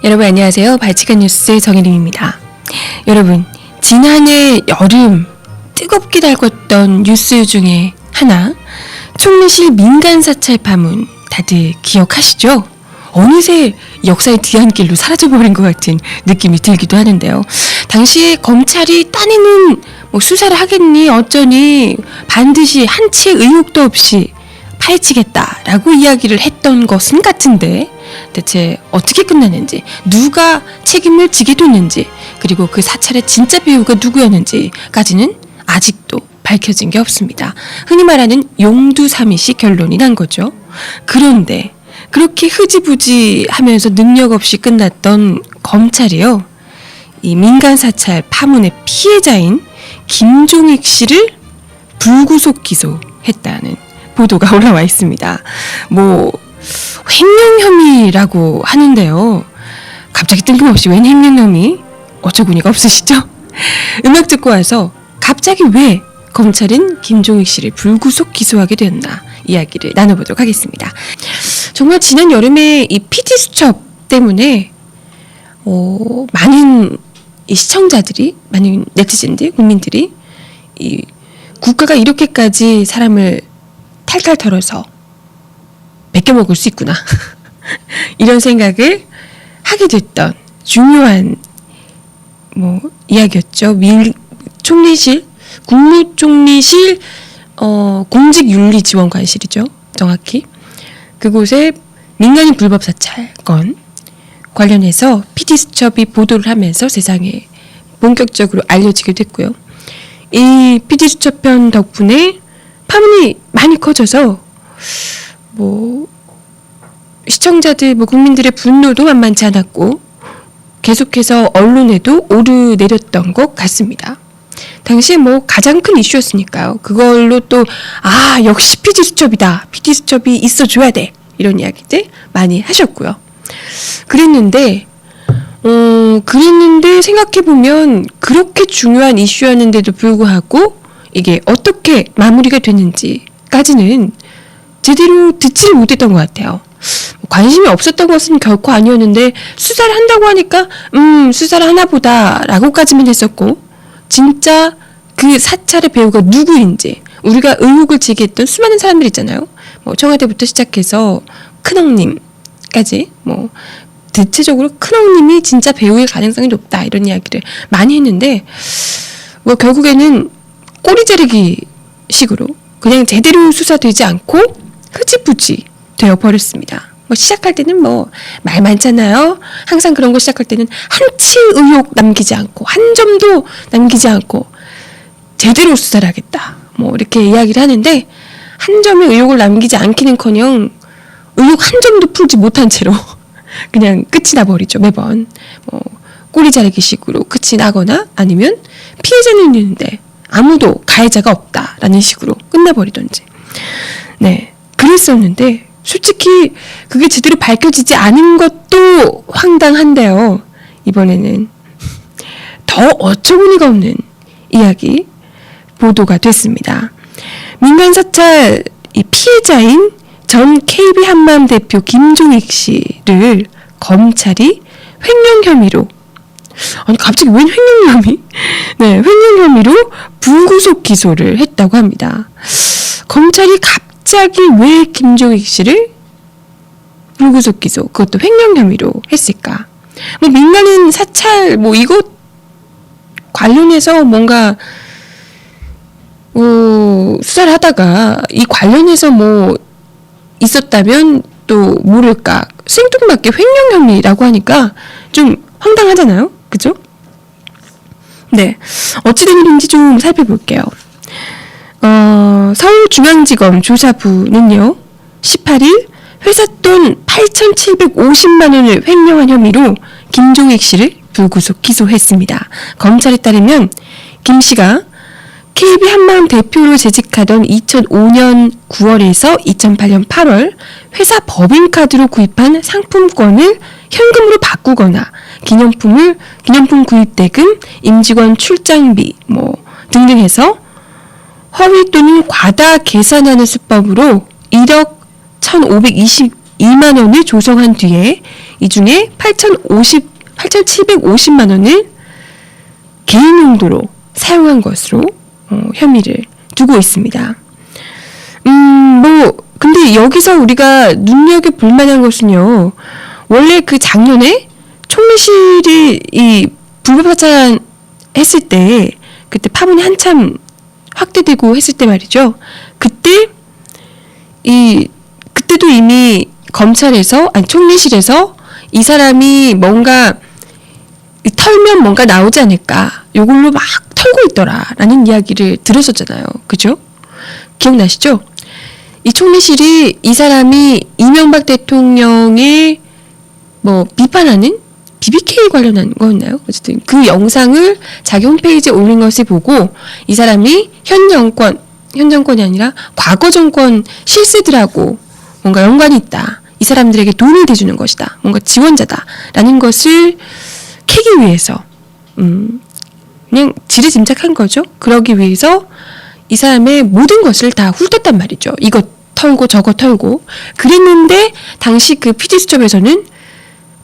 여러분 안녕하세요. 발칙한 뉴스 정혜림입니다. 여러분, 지난해 여름 뜨겁게 달궜던 뉴스 중에 하나, 총리실 민간사찰 파문 다들 기억하시죠? 어느새 역사의 뒤안길로 사라져버린 것 같은 느낌이 들기도 하는데요. 당시에 검찰이 딴에는 수사를 하겠니 어쩌니 반드시 한치의 의혹도 없이 파헤치겠다라고 이야기를 했던 것은 같은데 대체 어떻게 끝났는지, 누가 책임을 지게 됐는지, 그리고 그 사찰의 진짜 배우가 누구였는지까지는 아직도 밝혀진 게 없습니다. 흔히 말하는 용두사미식 결론이 난 거죠. 그런데 그렇게 흐지부지 하면서 능력 없이 끝났던 검찰이요, 이 민간사찰 파문의 피해자인 김종익 씨를 불구속 기소했다는 보도가 올라와 있습니다. 횡령 혐의라고 하는데요. 갑자기 뜬금없이 웬 횡령 혐의? 어처구니가 없으시죠? 음악 듣고 와서 갑자기 왜 검찰은 김종익 씨를 불구속 기소하게 되었나 이야기를 나눠보도록 하겠습니다. 정말 지난 여름에 이 PD 수첩 때문에 많은 이 시청자들이, 많은 네티즌들, 국민들이 이 국가가 이렇게까지 사람을 탈탈 털어서 베껴먹을 수 있구나 이런 생각을 하게 됐던 중요한 이야기였죠. 총리실, 국무총리실 공직윤리지원관실이죠. 정확히 그곳에 민간인 불법 사찰 건 관련해서 PD수첩이 보도를 하면서 세상에 본격적으로 알려지게 됐고요. 이 PD수첩편 덕분에 파문이 많이 커져서 시청자들, 국민들의 분노도 만만치 않았고 계속해서 언론에도 오르내렸던 것 같습니다. 당시에 가장 큰 이슈였으니까요. 그걸로 또 역시 PD수첩이다, PD수첩이 있어줘야 돼, 이런 이야기들 많이 하셨고요. 그랬는데 생각해보면 그렇게 중요한 이슈였는데도 불구하고 이게 어떻게 마무리가 됐는지까지는 제대로 듣지를 못했던 것 같아요. 관심이 없었던 것은 결코 아니었는데 수사를 한다고 하니까 수사를 하나 보다 라고까지만 했었고, 진짜 그 사찰의 배우가 누구인지, 우리가 의혹을 제기했던 수많은 사람들 있잖아요. 청와대부터 시작해서 큰형님까지 대체적으로 큰형님이 진짜 배우의 가능성이 높다, 이런 이야기를 많이 했는데 결국에는 꼬리 자르기 식으로 그냥 제대로 수사되지 않고 흐지부지 되어버렸습니다. 시작할 때는 말 많잖아요. 항상 그런 거 시작할 때는 한치의 의혹 남기지 않고, 한 점도 남기지 않고 제대로 수사를 하겠다, 이렇게 이야기를 하는데 한 점의 의혹을 남기지 않기는커녕 의혹 한 점도 풀지 못한 채로 그냥 끝이 나버리죠. 매번 꼬리 자르기 식으로 끝이 나거나 아니면 피해자는 있는데 아무도 가해자가 없다라는 식으로 끝나버리던지. 네, 그랬었는데 솔직히 그게 제대로 밝혀지지 않은 것도 황당한데요. 이번에는 더 어처구니가 없는 이야기 보도가 됐습니다. 민간사찰 이 피해자인 전 KB 한마음 대표 김종익 씨를 검찰이 횡령 혐의로, 갑자기 웬 횡령 혐의? 네, 횡령 혐의로 불구속 기소를 했다고 합니다. 검찰이 갑자기 왜 김종익 씨를 불구속 기소, 그것도 횡령 혐의로 했을까? 민간인 사찰 이것 관련해서 뭔가 수사를 하다가 이 관련해서 있었다면 또 모를까, 생뚱맞게 횡령 혐의라고 하니까 좀 황당하잖아요. 그죠? 네, 어찌된 일인지 좀 살펴볼게요. 서울중앙지검 조사부는요, 18일 회사 돈 8,750만 원을 횡령한 혐의로 김종익 씨를 불구속 기소했습니다. 검찰에 따르면 김 씨가 KB 한마음 대표로 재직하던 2005년 9월에서 2008년 8월 회사 법인카드로 구입한 상품권을 현금으로 바꾸거나 기념품 구입대금, 임직원 출장비 등등 해서 허위 또는 과다 계산하는 수법으로 1억 1,522 2만 원을 조성한 뒤에 이 중에 8,750만 원을 개인 용도로 사용한 것으로 혐의를 두고 있습니다. 근데 여기서 우리가 눈여겨볼 만한 것은요, 원래 그 작년에 총리실이 이 불법 하차 했을 때, 그때 파문이 한참 확대되고 했을 때 말이죠. 그때도 이미 총리실에서 이 사람이 뭔가 털면 뭔가 나오지 않을까, 요걸로 막 털고 있더라라는 이야기를 들었었잖아요. 그죠? 기억나시죠? 이 총리실이 이 사람이 이명박 대통령의 비판하는 BBK 관련한 거였나요? 어쨌든 그 영상을 자기 홈페이지에 올린 것을 보고 이 사람이 현 정권이 아니라 과거 정권 실세들하고 뭔가 연관이 있다. 이 사람들에게 돈을 대주는 것이다. 뭔가 지원자다라는 것을 캐기 위해서 그냥 지레짐작한 거죠. 그러기 위해서 이 사람의 모든 것을 다 훑었단 말이죠. 이것 털고 저것 털고. 그랬는데 당시 그 PD수첩에서는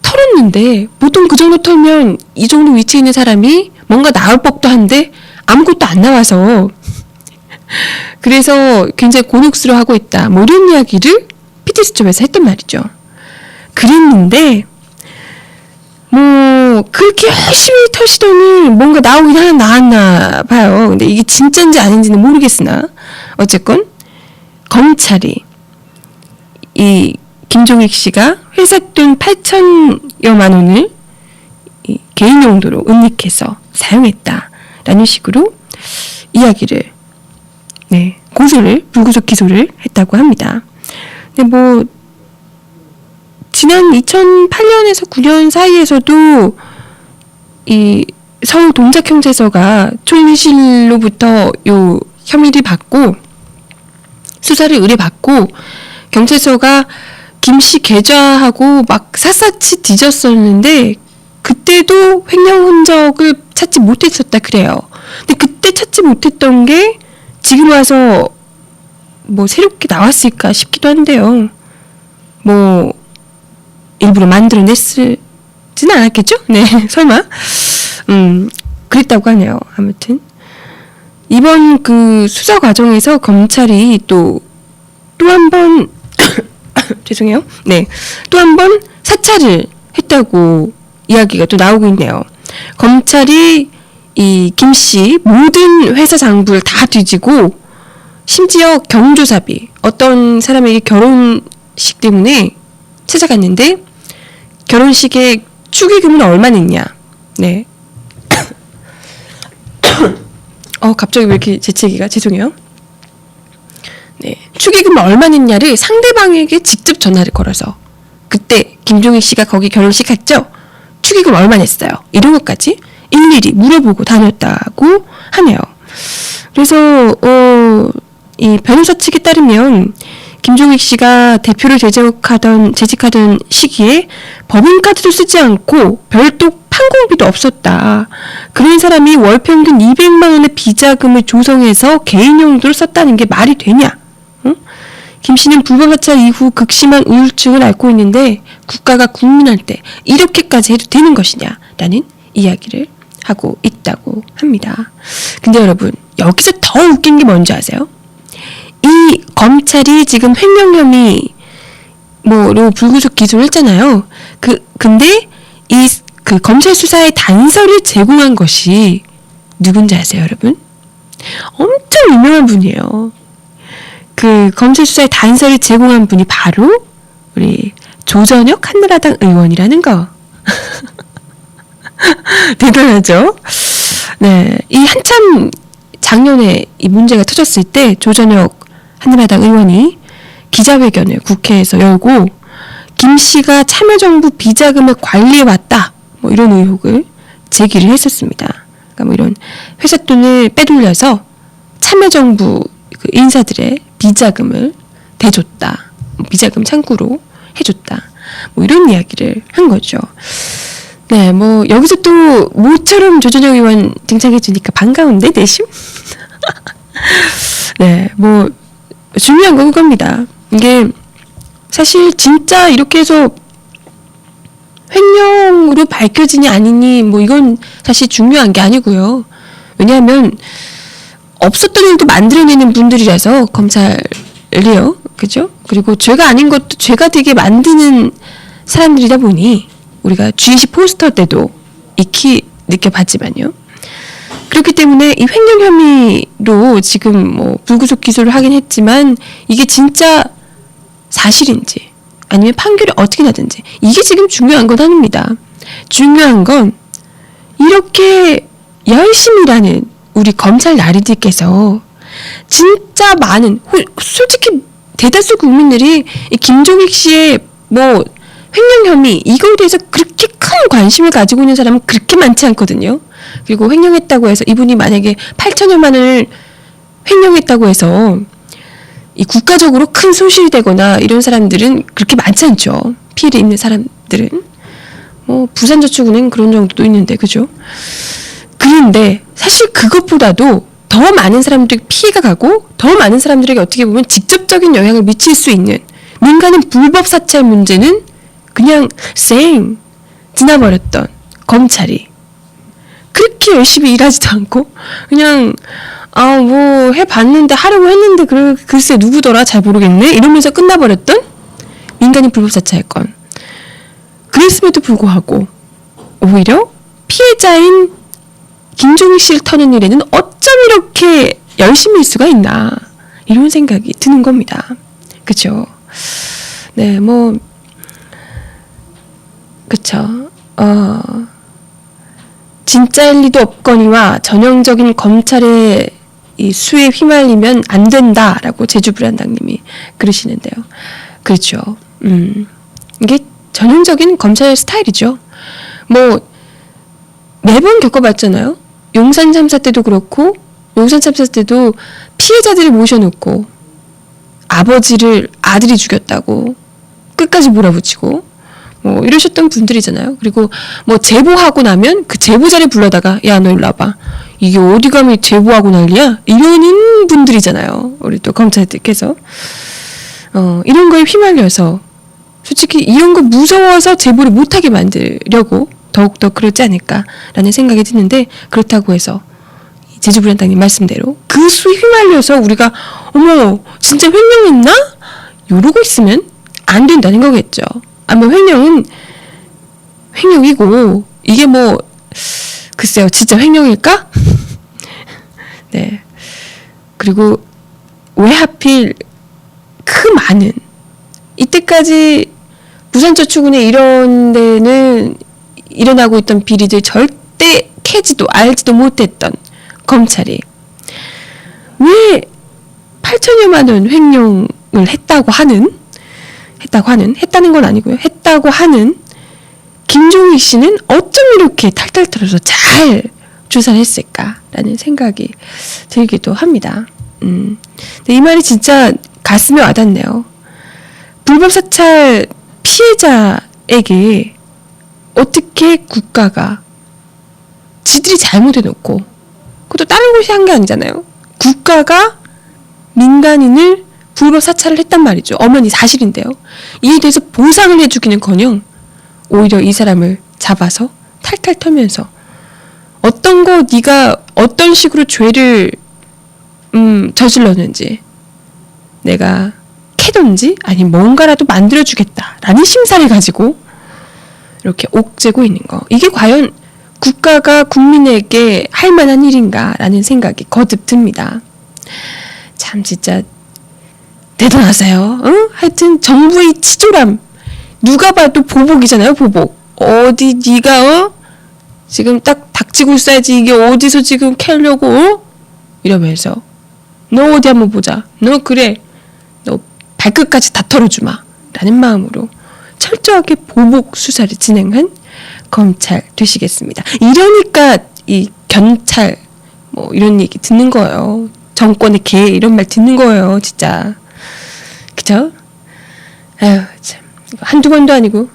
털었는데 보통 그 정도 털면 이 정도 위치에 있는 사람이 뭔가 나올 법도 한데 아무것도 안 나와서 그래서 굉장히 곤혹스러워하고 있다. 이런 이야기를 PD수첩에서 했단 말이죠. 그랬는데 그렇게 열심히 털시더니 뭔가 나오긴 하나 나왔나 봐요. 근데 이게 진짜인지 아닌지는 모르겠으나 어쨌건 검찰이 이 김종익 씨가 회사 돈 8천여만 원을 개인 용도로 은닉해서 사용했다라는 식으로 이야기를 불구속 기소를 했다고 합니다. 근데 지난 2008년에서 9년 사이에서도 이 서울 동작경찰서가 총리실로부터 요 혐의를 받고 수사를 의뢰받고 경찰서가 김씨 계좌하고 막 샅샅이 뒤졌었는데 그때도 횡령 흔적을 찾지 못했었다 그래요. 근데 그때 찾지 못했던 게 지금 와서 새롭게 나왔을까 싶기도 한데요. 일부러 만들어냈지는 않았겠죠? 네, 설마. 그랬다고 하네요. 아무튼 이번 그 수사 과정에서 검찰이 또 한 번 죄송해요. 네, 또 한 번 사찰을 했다고 이야기가 또 나오고 있네요. 검찰이 이 김씨 모든 회사 장부를 다 뒤지고 심지어 경조사비, 어떤 사람에게 결혼식 때문에 찾아갔는데 결혼식에 축의금은 얼마 냈냐. 네. 갑자기 왜 이렇게 재채기가 죄송해요. 네, 축의금 얼마 냈냐를 상대방에게 직접 전화를 걸어서 그때 김종익 씨가 거기 결혼식 갔죠? 축의금 얼마 냈어요? 이런 것까지 일일이 물어보고 다녔다고 하네요. 그래서 이 변호사 측에 따르면 김종익 씨가 대표를 재직하던 시기에 법인카드도 쓰지 않고 별도 판공비도 없었다. 그런 사람이 월 평균 200만 원의 비자금을 조성해서 개인 용도로 썼다는 게 말이 되냐? 응? 김 씨는 불법 하차 이후 극심한 우울증을 앓고 있는데 국가가 국민할 때 이렇게까지 해도 되는 것이냐라는 이야기를 하고 있다고 합니다. 근데 여러분, 여기서 더 웃긴 게 뭔지 아세요? 이 검찰이 지금 횡령 혐의로 불구속 기소를 했잖아요. 근데 그 검찰 수사의 단서를 제공한 것이 누군지 아세요, 여러분? 엄청 유명한 분이에요. 그 검찰 수사의 단서를 제공한 분이 바로 우리 조전혁 한나라당 의원이라는 거. 대단하죠? 네, 이 한참 작년에 이 문제가 터졌을 때 조전혁 한나라당 의원이 기자회견을 국회에서 열고 김 씨가 참여정부 비자금을 관리해왔다, 이런 의혹을 제기를 했었습니다. 그러니까 이런 회사 돈을 빼돌려서 참여정부 그 인사들의 비자금을 대줬다, 비자금 창구로 해줬다, 이런 이야기를 한 거죠. 네, 여기서 또 모처럼 조전혁 의원 등장해주니까 반가운데, 내심? 네, 중요한 건 그겁니다. 이게 사실 진짜 이렇게 해서 횡령으로 밝혀지니 아니니 뭐 이건 사실 중요한 게 아니고요. 왜냐하면 없었던 일도 만들어내는 분들이라서 검찰이요, 그죠? 그리고 죄가 아닌 것도 죄가 되게 만드는 사람들이다 보니 우리가 G20 포스터 때도 익히 느껴봤지만요. 그렇기 때문에 이 횡령 혐의로 지금 뭐 불구속 기소를 하긴 했지만 이게 진짜 사실인지 아니면 판결이 어떻게 나든지 이게 지금 중요한 건 아닙니다. 중요한 건 이렇게 열심히 일하는 우리 검찰 나리들께서 진짜 많은 솔직히 대다수 국민들이 이 김종익 씨의 뭐 횡령 혐의 이거에 대해서 그렇게 큰 관심을 가지고 있는 사람은 그렇게 많지 않거든요. 그리고 횡령했다고 해서 이분이 만약에 8천여만 원을 횡령했다고 해서 이 국가적으로 큰 손실이 되거나 이런 사람들은 그렇게 많지 않죠. 피해를 입는 사람들은. 뭐 부산저축은행 그런 정도도 있는데 그죠? 그런데 사실 그것보다도 더 많은 사람들에게 피해가 가고 더 많은 사람들에게 어떻게 보면 직접적인 영향을 미칠 수 있는 민간인 불법 사찰 문제는 그냥 쌩 지나버렸던 검찰이 그렇게 열심히 일하지도 않고 그냥 뭐 해봤는데 하려고 했는데 글쎄 누구더라 잘 모르겠네 이러면서 끝나버렸던 민간인 불법 사찰건. 그랬음에도 불구하고 오히려 피해자인 김종익 씨를 터는 일에는 어쩜 이렇게 열심히 일 수가 있나 이런 생각이 드는 겁니다. 그쵸? 네, 뭐 그쵸. 진짜일 리도 없거니와 전형적인 검찰의 이 수에 휘말리면 안 된다라고 제주불안당님이 그러시는데요. 그렇죠. 이게 전형적인 검찰 스타일이죠. 뭐 매번 겪어봤잖아요. 용산 참사 때도 그렇고 용산 참사 때도 피해자들을 모셔놓고 아버지를 아들이 죽였다고 끝까지 몰아붙이고 뭐 이러셨던 분들이잖아요. 그리고 뭐 제보하고 나면 그 제보자를 불러다가 야 너 일로 와봐. 이게 어디 가면 제보하고 난리야? 이러는 분들이잖아요. 우리 또 검찰들께서 이런 거에 휘말려서 솔직히 이런 거 무서워서 제보를 못하게 만들려고 더욱더 그러지 않을까라는 생각이 드는데 그렇다고 해서 제주불안당님 말씀대로 그 수에 휘말려서 우리가 어머 진짜 횡령했나? 이러고 있으면 안 된다는 거겠죠. 아마 횡령은 횡령이고 이게 뭐 글쎄요 진짜 횡령일까? 네. 그리고 왜 하필 그 많은 이때까지 부산저축은행 이런 데는 일어나고 있던 비리들 절대 캐지도 알지도 못했던 검찰이 왜 8천여만 원 횡령을 했다는 건 아니고요. 했다고 하는 김종익 씨는 어쩜 이렇게 탈탈 털어서 잘 조사를 했을까라는 생각이 들기도 합니다. 근데 이 말이 진짜 가슴에 와닿네요. 불법 사찰 피해자에게 어떻게 국가가 지들이 잘못해놓고 그것도 다른 곳이 한 게 아니잖아요. 국가가 민간인을 불법 사찰을 했단 말이죠. 엄연히 사실인데요. 이에 대해서 보상을 해주기는커녕 오히려 이 사람을 잡아서 탈탈 털면서 어떤 거 네가 어떤 식으로 죄를 저질렀는지 내가 캐던지 아니면 뭔가라도 만들어주겠다라는 심사를 가지고 이렇게 옥죄고 있는 거. 이게 과연 국가가 국민에게 할 만한 일인가라는 생각이 거듭 듭니다. 참 진짜 대단하세요. 응? 하여튼 정부의 치졸함. 누가 봐도 보복이잖아요. 보복. 어디 네가 지금 딱 닥치고 있어야지 이게 어디서 지금 캐려고 이러면서 너 어디 한번 보자. 너 그래. 너 발끝까지 다 털어주마. 라는 마음으로 철저하게 보복 수사를 진행한 검찰 되시겠습니다. 이러니까 이 견찰 뭐 이런 얘기 듣는 거예요. 정권의 개 이런 말 듣는 거예요. 진짜. 그죠? 아유 참 한두 번도 아니고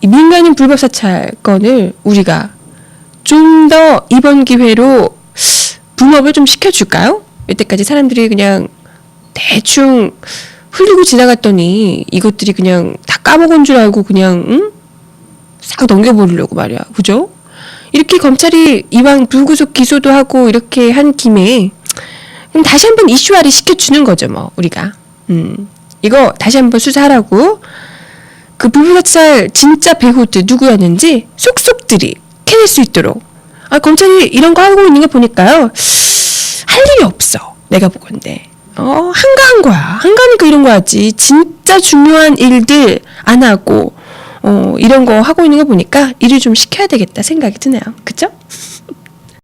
이 민간인 불법 사찰 건을 우리가 좀 더 이번 기회로 붐업을 좀 시켜줄까요? 이때까지 사람들이 그냥 대충 흘리고 지나갔더니 이것들이 그냥 다 까먹은 줄 알고 그냥 응? 싹 넘겨버리려고 말이야. 그죠? 이렇게 검찰이 이왕 불구속 기소도 하고 이렇게 한 김에 그럼 다시 한번 이슈화를 시켜주는 거죠, 뭐 우리가. 이거 다시 한번 수사하라고 그 불법사찰 진짜 배후들 누구였는지 속속들이 캐낼 수 있도록. 아, 검찰이 이런 거 하고 있는 거 보니까요, 할 일이 없어. 내가 보건데. 한가한 거야. 한가하니까 이런 거 하지. 진짜 중요한 일들 안 하고 이런 거 하고 있는 거 보니까 일을 좀 시켜야 되겠다 생각이 드네요. 그죠?